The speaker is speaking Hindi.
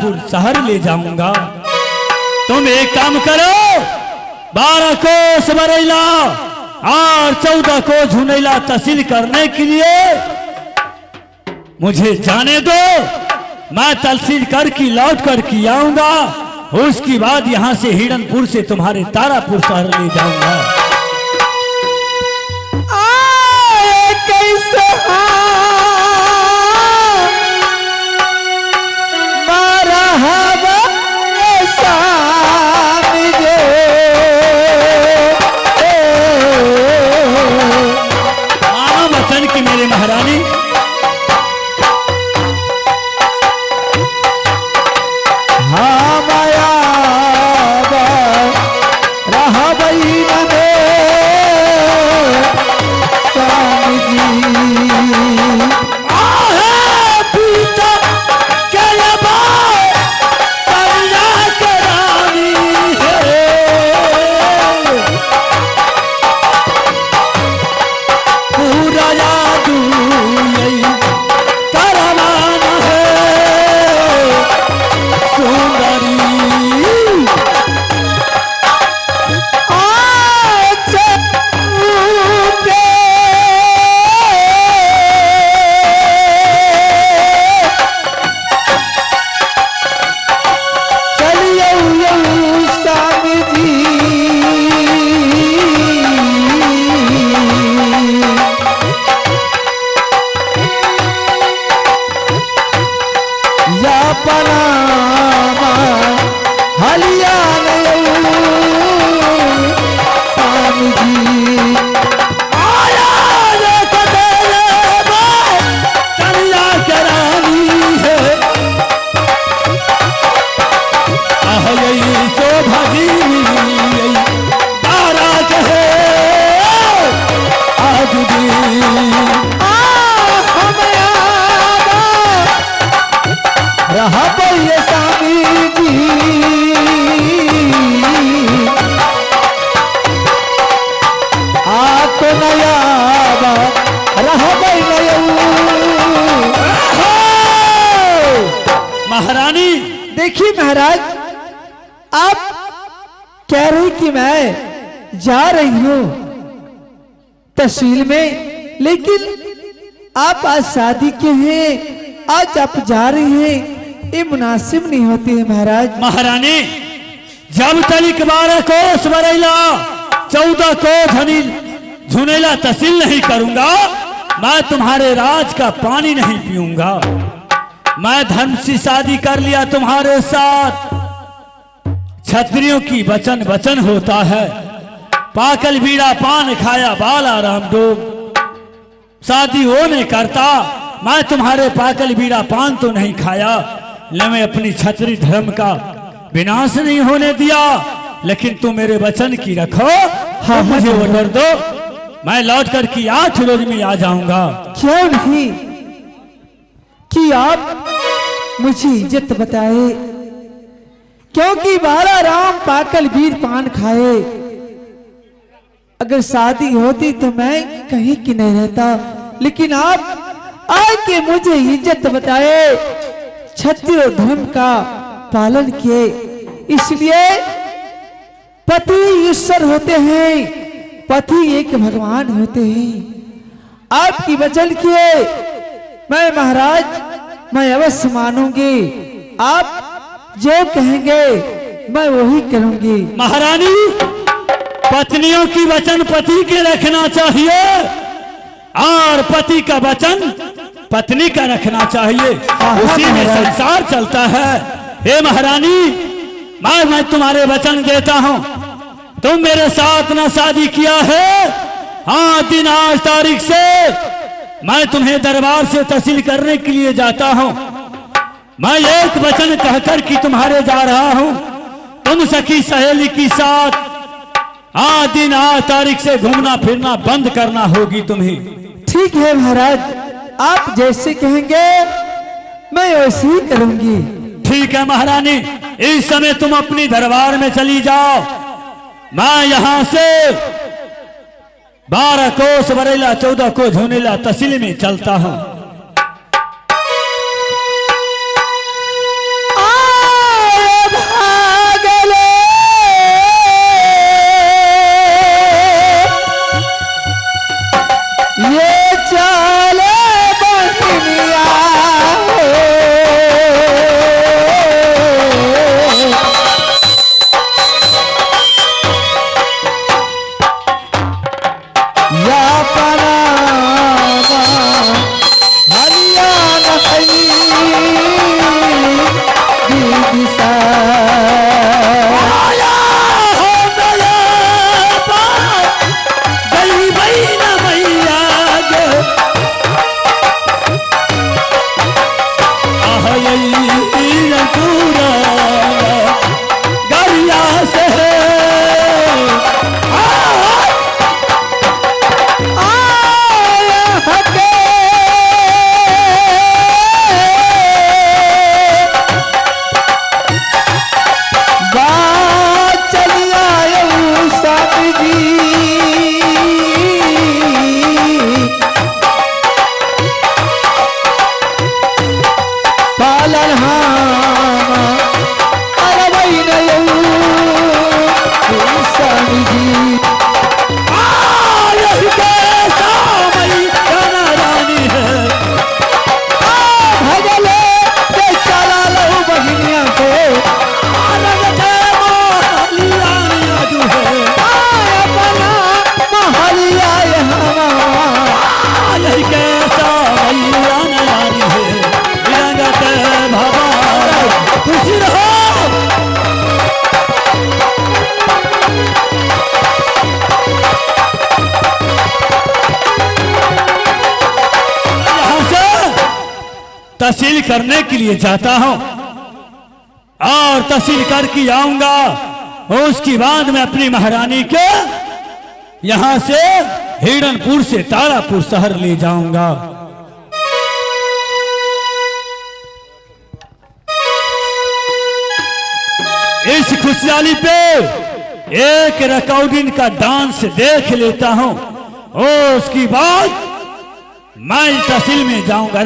तारापुर शहर ले जाऊंगा। तुम एक काम करो, 12 कोस बरैला और 14 कोस झुनैला तहसील करने के लिए मुझे जाने दो। मैं तहसील करके लौट कर के आऊंगा। उसके बाद यहां से हिरनपुर से तुम्हारे तारापुर शहर ले जाऊंगा। कैसे मानो वचन की मेरे महारानी। हाँ माया रहा बही स्वामी जी पीता पूरा जादू यही करवाना है सुंदरी। महारानी देखिए महाराज, आप कह रहे कि मैं जा रही हूं तहसील में, लेकिन आप आज शादी के हैं, आज आप जा रही हैं, ये मुनासिब नहीं होती है महाराज। महारानी जब तक 12 कोस बरैला 14 कोस झुनैला तहसील नहीं करूंगा, मैं तुम्हारे राज का पानी नहीं पीऊंगा। मैं धर्म से शादी कर लिया तुम्हारे साथ। क्षत्रियों की वचन वचन होता है। पाकल बीड़ा पान खाया बाला राम डोब। शादी वो नहीं करता, मैं तुम्हारे पाकल बीड़ा पान तो नहीं खाया, ले मैं अपनी क्षत्रिय धर्म का विनाश नहीं होने दिया। लेकिन तुम मेरे वचन की रखो। हाँ, मुझे ऑर्डर दो, मैं लौट कर की 8 रोज में आ जाऊंगा। क्यों नहीं कि आप मुझे इज्जत बताए, क्योंकि बाला राम पाकल वीर पान खाए। अगर शादी होती तो मैं कहीं की नहीं रहता, लेकिन आप आके मुझे इज्जत बताए, क्षत्रिय धर्म का पालन किए। इसलिए पति ईश्वर होते हैं, पति एक भगवान होते हैं। आपकी वचन किए मैं महाराज मैं अवश्य मानूंगी। आप जो कहेंगे मैं वही करूंगी। महारानी पत्नियों की वचन पति के रखना चाहिए और पति का वचन पत्नी का रखना चाहिए, उसी में संसार चलता है। हे महारानी मैं तुम्हारे वचन देता हूँ, तुम मेरे साथ ना शादी किया है, हाँ दिन आज तारीख से मैं तुम्हें दरबार से तहसील करने के लिए जाता हूँ। मैं एक वचन कहकर कि तुम्हारे जा रहा हूँ, तुम सखी सहेली के साथ हाँ दिन आज तारीख से घूमना फिरना बंद करना होगी तुम्हें। ठीक है महाराज, आप जैसे कहेंगे मैं वैसे ही करूंगी। ठीक है महारानी, इस समय तुम अपनी दरबार में चली जाओ। मैं यहां से 12 कोस बरैला 14 कोस झुनैला तहसील में चलता हूं। तहसील करने के लिए जाता हूं और तहसील करके आऊंगा। उसके बाद मैं अपनी महारानी के यहां से हिरणपुर से तारापुर शहर ले जाऊंगा। इस खुशहाली पे एक रिकॉर्डिंग का डांस देख लेता हूं और उसके बाद मैं तहसील में जाऊंगा।